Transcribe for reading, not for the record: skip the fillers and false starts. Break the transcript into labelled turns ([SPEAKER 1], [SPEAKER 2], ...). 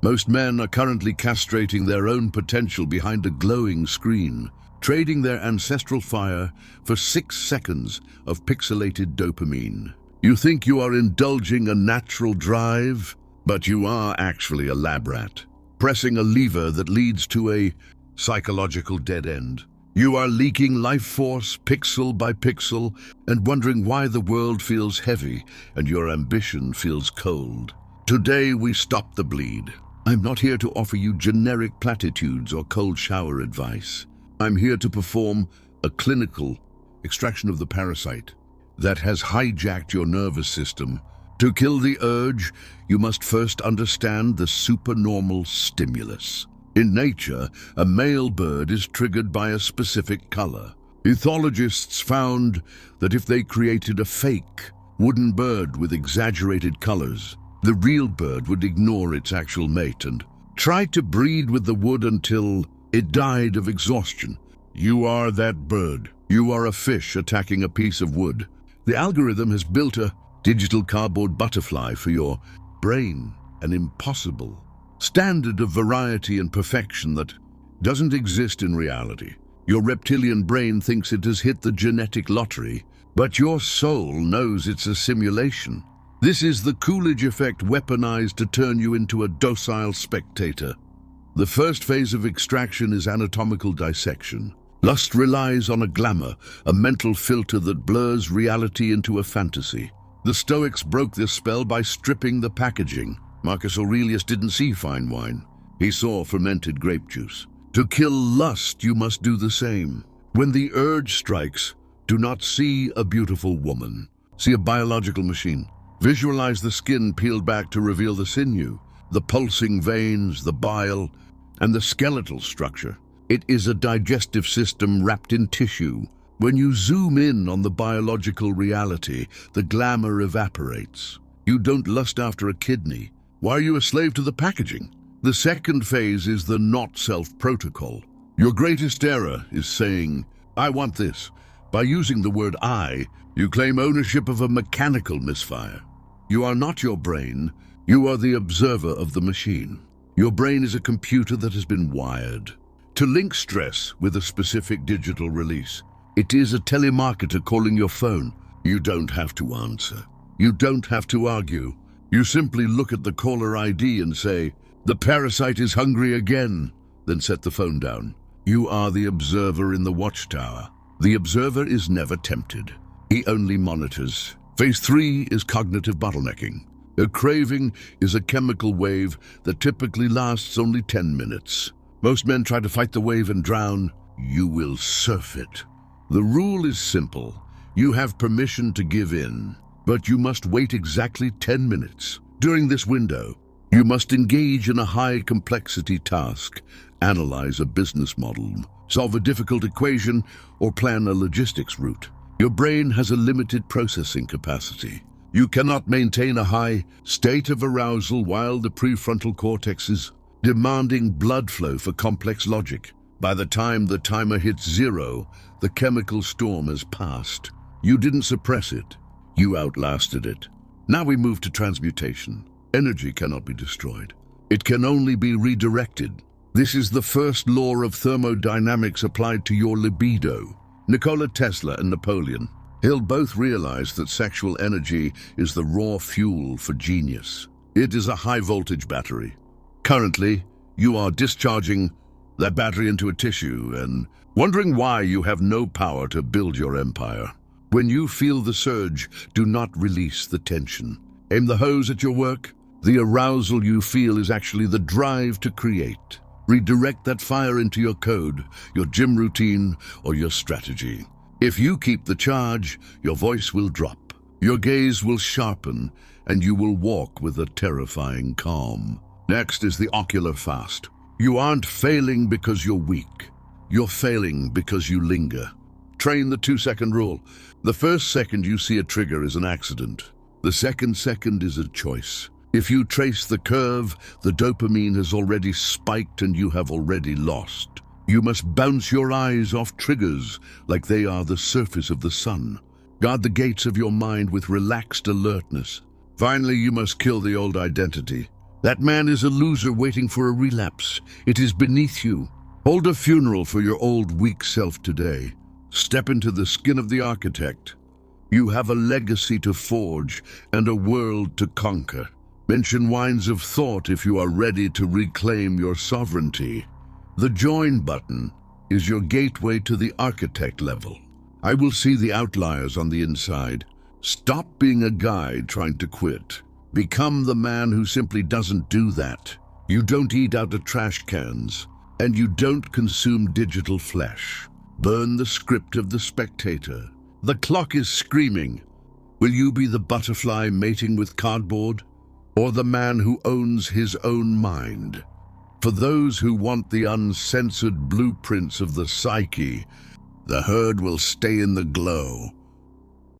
[SPEAKER 1] Most men are currently castrating their own potential behind a glowing screen, trading their ancestral fire for 6 seconds of pixelated dopamine. You think you are indulging a natural drive, but you are actually a lab rat, pressing a lever that leads to a psychological dead end. You are leaking life force pixel by pixel and wondering why the world feels heavy and your ambition feels cold. Today we stop the bleed. I'm not here to offer you generic platitudes or cold shower advice. I'm here to perform a clinical extraction of the parasite that has hijacked your nervous system. To kill the urge, you must first understand the supernormal stimulus. In nature, a male bird is triggered by a specific color. Ethologists found that if they created a fake wooden bird with exaggerated colors, the real bird would ignore its actual mate and try to breed with the wood until it died of exhaustion. You are that bird. You are a fish attacking a piece of wood. The algorithm has built a digital cardboard butterfly for your brain, an impossible standard of variety and perfection that doesn't exist in reality. Your reptilian brain thinks it has hit the genetic lottery, but your soul knows it's a simulation. This is the Coolidge effect weaponized to turn you into a docile spectator. The first phase of extraction is anatomical dissection. Lust relies on a glamour, a mental filter that blurs reality into a fantasy. The Stoics broke this spell by stripping the packaging. Marcus Aurelius didn't see fine wine. He saw fermented grape juice. To kill lust, you must do the same. When the urge strikes, do not see a beautiful woman. See a biological machine. Visualize the skin peeled back to reveal the sinew, the pulsing veins, the bile, and the skeletal structure. It is a digestive system wrapped in tissue. When you zoom in on the biological reality, the glamour evaporates. You don't lust after a kidney. Why are you a slave to the packaging? The second phase is the not-self protocol. Your greatest error is saying, "I want this." By using the word "I," you claim ownership of a mechanical misfire. You are not your brain. You are the observer of the machine. Your brain is a computer that has been wired to link stress with a specific digital release. It is a telemarketer calling your phone. You don't have to answer. You don't have to argue. You simply look at the caller ID and say, "The parasite is hungry again," then set the phone down. You are the observer in the watchtower. The observer is never tempted. He only monitors. Phase 3 is cognitive bottlenecking. A craving is a chemical wave that typically lasts only 10 minutes. Most men try to fight the wave and drown. You will surf it. The rule is simple. You have permission to give in, but you must wait exactly 10 minutes. During this window, you must engage in a high-complexity task, analyze a business model, solve a difficult equation, or plan a logistics route. Your brain has a limited processing capacity. You cannot maintain a high state of arousal while the prefrontal cortex is demanding blood flow for complex logic. By the time the timer hits 0, the chemical storm has passed. You didn't suppress it. You outlasted it. Now we move to transmutation. Energy cannot be destroyed. It can only be redirected. This is the first law of thermodynamics applied to your libido. Nikola Tesla and Napoleon Hill both realized that sexual energy is the raw fuel for genius. It is a high-voltage battery. Currently, you are discharging that battery into a tissue and wondering why you have no power to build your empire. When you feel the surge, do not release the tension. Aim the hose at your work. The arousal you feel is actually the drive to create. Redirect that fire into your code, your gym routine, or your strategy. If you keep the charge, your voice will drop, your gaze will sharpen, and you will walk with a terrifying calm. Next is the ocular fast. You aren't failing because you're weak. You're failing because you linger. Train the 2-second rule. The first second you see a trigger is an accident. The second second is a choice. If you trace the curve, the dopamine has already spiked and you have already lost. You must bounce your eyes off triggers like they are the surface of the sun. Guard the gates of your mind with relaxed alertness. Finally, you must kill the old identity. That man is a loser waiting for a relapse. It is beneath you. Hold a funeral for your old, weak self today. Step into the skin of the architect. You have a legacy to forge and a world to conquer. Mention Wines of Thought if you are ready to reclaim your sovereignty. The join button is your gateway to the architect level. I will see the outliers on the inside. Stop being a guide trying to quit. Become the man who simply doesn't do that. You don't eat out of trash cans, and you don't consume digital flesh. Burn the script of the spectator. The clock is screaming. Will you be the butterfly mating with cardboard, or the man who owns his own mind? For those who want the uncensored blueprints of the psyche, the herd will stay in the glow.